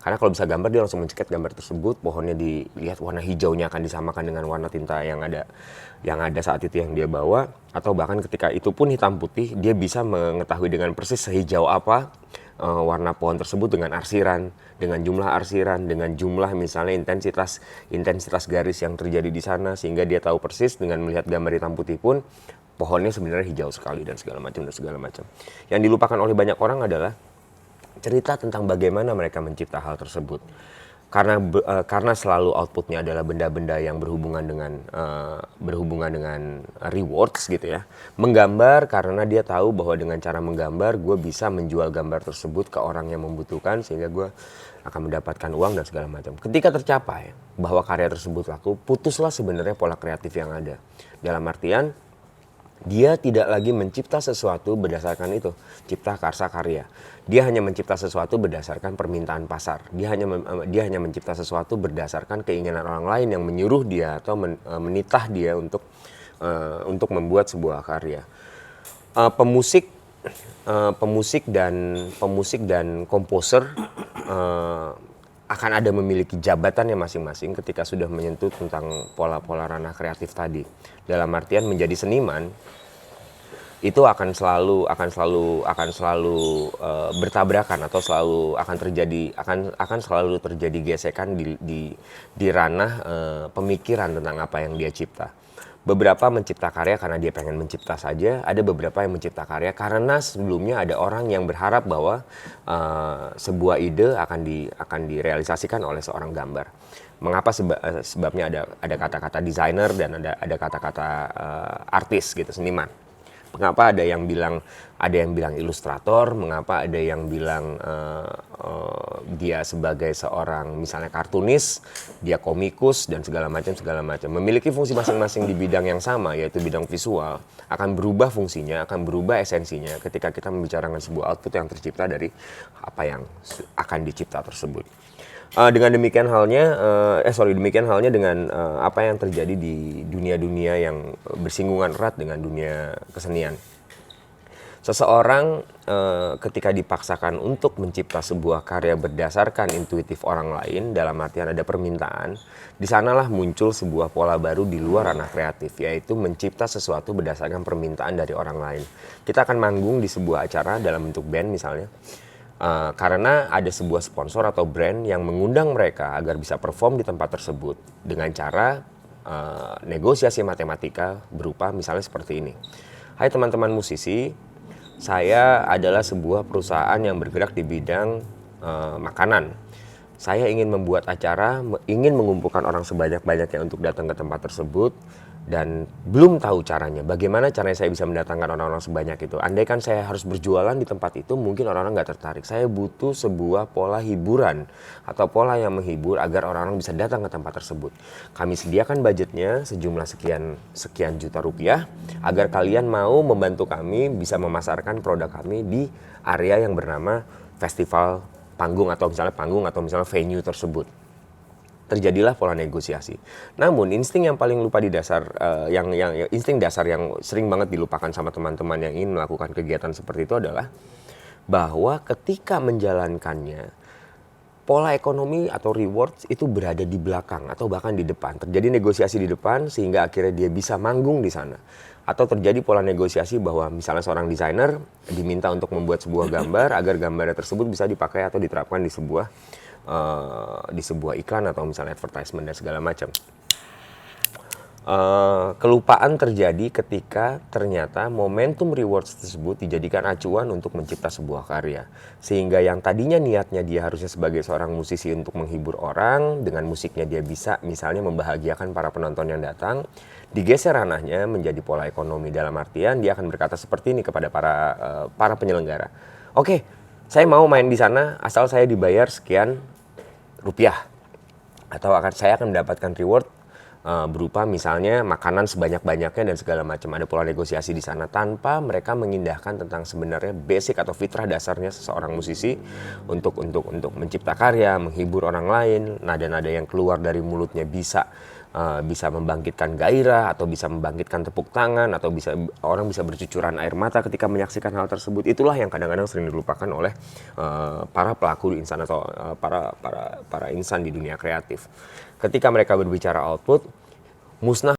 Karena kalau bisa gambar dia langsung menceket gambar tersebut, pohonnya dilihat warna hijaunya akan disamakan dengan warna tinta yang ada saat itu yang dia bawa, atau bahkan ketika itu pun hitam putih dia bisa mengetahui dengan persis sehijau apa warna pohon tersebut dengan arsiran, dengan jumlah arsiran, dengan jumlah misalnya intensitas garis yang terjadi di sana, sehingga dia tahu persis dengan melihat gambar hitam putih pun pohonnya sebenarnya hijau sekali dan segala macam. Yang dilupakan oleh banyak orang adalah cerita tentang bagaimana mereka mencipta hal tersebut. Karena selalu outputnya adalah benda-benda yang berhubungan dengan rewards gitu ya. Menggambar karena dia tahu bahwa dengan cara menggambar gue bisa menjual gambar tersebut ke orang yang membutuhkan, sehingga gue akan mendapatkan uang dan segala macam. Ketika tercapai bahwa karya tersebut laku, putuslah sebenarnya pola kreatif yang ada. Dalam artian dia tidak lagi mencipta sesuatu berdasarkan itu, cipta karsa karya. Dia hanya mencipta sesuatu berdasarkan permintaan pasar. Dia hanya mencipta sesuatu berdasarkan keinginan orang lain yang menyuruh dia atau menitah dia untuk membuat sebuah karya. Pemusik dan komposer akan ada memiliki jabatannya masing-masing ketika sudah menyentuh tentang pola-pola ranah kreatif tadi. Dalam artian menjadi seniman itu akan selalu bertabrakan atau akan selalu terjadi gesekan di ranah pemikiran tentang apa yang dia cipta. Beberapa mencipta karya karena dia pengen mencipta saja, ada beberapa yang mencipta karya karena sebelumnya ada orang yang berharap bahwa sebuah ide akan direalisasikan oleh seorang gambar. Mengapa? Sebabnya ada kata-kata desainer dan ada kata-kata artis gitu, seniman. Mengapa ada yang bilang ilustrator, mengapa ada yang bilang dia sebagai seorang misalnya kartunis, dia komikus dan segala macam. Memiliki fungsi masing-masing di bidang yang sama, yaitu bidang visual, akan berubah fungsinya, akan berubah esensinya ketika kita membicarakan sebuah output yang tercipta dari apa yang akan dicipta tersebut. Demikian halnya dengan apa yang terjadi di dunia-dunia yang bersinggungan erat dengan dunia kesenian. Seseorang ketika dipaksakan untuk mencipta sebuah karya berdasarkan intuitif orang lain, dalam artian ada permintaan, di sanalah muncul sebuah pola baru di luar ranah kreatif, yaitu mencipta sesuatu berdasarkan permintaan dari orang lain. Kita akan manggung di sebuah acara dalam bentuk band misalnya. Karena ada sebuah sponsor atau brand yang mengundang mereka agar bisa perform di tempat tersebut dengan cara negosiasi matematika berupa misalnya seperti ini. Hai teman-teman musisi, saya adalah sebuah perusahaan yang bergerak di bidang makanan. Saya ingin membuat acara, ingin mengumpulkan orang sebanyak-banyaknya untuk datang ke tempat tersebut, dan belum tahu caranya. Bagaimana caranya saya bisa mendatangkan orang-orang sebanyak itu? Andaikan saya harus berjualan di tempat itu, mungkin orang-orang nggak tertarik. Saya butuh sebuah pola hiburan atau pola yang menghibur agar orang-orang bisa datang ke tempat tersebut. Kami sediakan budgetnya sejumlah sekian juta rupiah agar kalian mau membantu kami bisa memasarkan produk kami di area yang bernama festival panggung atau misalnya venue tersebut. Terjadilah pola negosiasi. Namun insting yang paling lupa di dasar, insting dasar yang sering banget dilupakan sama teman-teman yang ingin melakukan kegiatan seperti itu adalah bahwa ketika menjalankannya, pola ekonomi atau rewards itu berada di belakang atau bahkan di depan. Terjadi negosiasi di depan sehingga akhirnya dia bisa manggung di sana. Atau terjadi pola negosiasi bahwa misalnya seorang desainer diminta untuk membuat sebuah gambar agar gambarnya tersebut bisa dipakai atau diterapkan di sebuah iklan atau misalnya advertisement dan segala macam. Kelupaan terjadi ketika ternyata momentum rewards tersebut dijadikan acuan untuk mencipta sebuah karya, sehingga yang tadinya niatnya dia harusnya sebagai seorang musisi untuk menghibur orang, dengan musiknya dia bisa misalnya membahagiakan para penonton yang datang, digeser ranahnya menjadi pola ekonomi. Dalam artian dia akan berkata seperti ini kepada para penyelenggara. Oke, saya mau main di sana asal saya dibayar sekian rupiah, atau saya akan mendapatkan reward berupa misalnya makanan sebanyak-banyaknya dan segala macam. Ada pola negosiasi di sana tanpa mereka mengindahkan tentang sebenarnya basic atau fitrah dasarnya seseorang musisi untuk mencipta karya, menghibur orang lain, nada-nada yang keluar dari mulutnya bisa membangkitkan gairah atau bisa membangkitkan tepuk tangan atau orang bisa bercucuran air mata ketika menyaksikan hal tersebut. Itulah yang kadang-kadang sering dilupakan oleh para pelaku insan atau para insan di dunia kreatif. Ketika mereka berbicara output, musnah